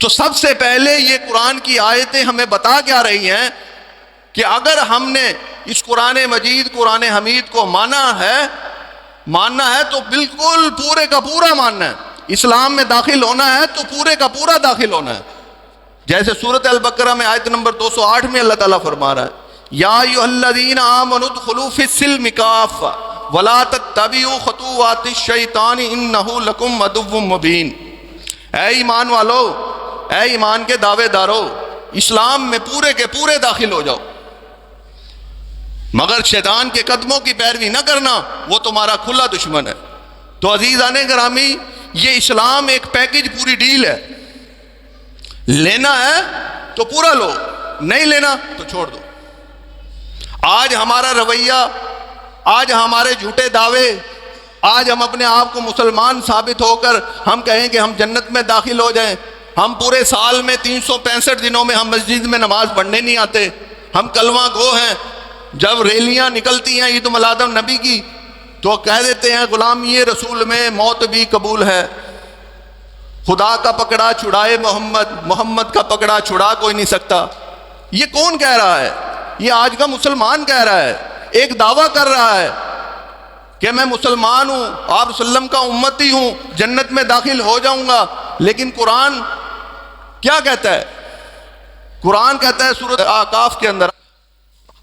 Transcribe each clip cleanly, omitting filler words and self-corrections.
تو سب سے پہلے یہ قرآن کی آیتیں ہمیں بتا کیا رہی ہیں کہ اگر ہم نے اس قرآن مجید قرآن حمید کو مانا ہے تو بالکل پورے کا پورا ماننا ہے. اسلام میں داخل ہونا ہے تو پورے کا پورا داخل ہونا ہے. جیسے سورۃ البقرہ میں آیت نمبر 208 میں اللہ تعالیٰ فرما رہا ہے یا ایھا الذین آمنوا ادخلوا فی السلم کافۃ ولا تتبعوا خطوات الشیطان انہ لکم عدو مبین. اے ایمان والو، اے ایمان کے دعوے دارو، اسلام میں پورے کے پورے داخل ہو جاؤ، مگر شیطان کے قدموں کی پیروی نہ کرنا، وہ تمہارا کھلا دشمن ہے. تو عزیزان گرامی، یہ اسلام ایک پیکج، پوری ڈیل ہے. لینا ہے تو پورا لو، نہیں لینا تو چھوڑ دو. آج ہمارا رویہ، آج ہمارے جھوٹے دعوے، آج ہم اپنے آپ کو مسلمان ثابت ہو کر ہم کہیں کہ ہم جنت میں داخل ہو جائیں. ہم پورے سال میں 365 دنوں میں ہم مسجد میں نماز پڑھنے نہیں آتے، ہم کلمہ گو ہیں. جب ریلیاں نکلتی ہیں عید میلاد النبی کی تو کہہ دیتے ہیں غلامی رسول میں موت بھی قبول ہے. خدا کا پکڑا چھڑائے محمد، محمد کا پکڑا چھڑا کوئی نہیں سکتا. یہ کون کہہ رہا ہے؟ یہ آج کا مسلمان کہہ رہا ہے. ایک دعویٰ کر رہا ہے کہ میں مسلمان ہوں، آپ وسلم کا امتی ہوں، جنت میں داخل ہو جاؤں گا. لیکن قرآن کیا کہتا ہے؟ قرآن کہتا ہے سورۃ اعراف کے اندر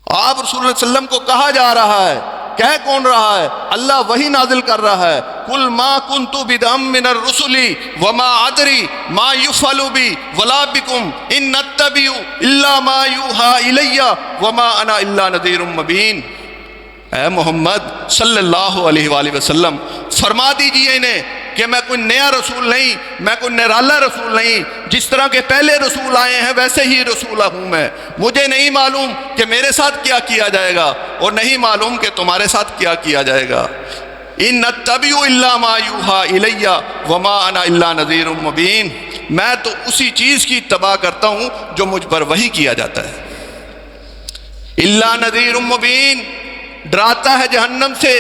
آپ رسول اللہ صلی اللہ علیہ وسلم کو کہا جا رہا ہے، کہہ کون رہا ہے؟ اللہ وہی نازل کر رہا ہے. قل ما كنت بدعا من الرسل وما ادري ما يفعل بي ولا بكم ان اتبع الا ما يوحى الي وما انا الا نذير مبين. اے محمد صلی اللہ علیہ وآلہ وسلم، فرما دیجئے انہیں کہ میں کوئی نیا رسول نہیں، میں کوئی نرالا رسول نہیں. جس طرح کے پہلے رسول آئے ہیں ویسے ہی رسول ہوں میں. مجھے نہیں معلوم کہ میرے ساتھ کیا کیا جائے گا، اور نہیں معلوم کہ تمہارے ساتھ کیا کیا جائے گا. ان اتبع الا ما یوحى الی وما انا الا نذیر مبین. میں تو اسی چیز کی اتباع کرتا ہوں جو مجھ پر وحی کیا جاتا ہے. الا نذیر مبین، ڈراتا ہے جہنم سے.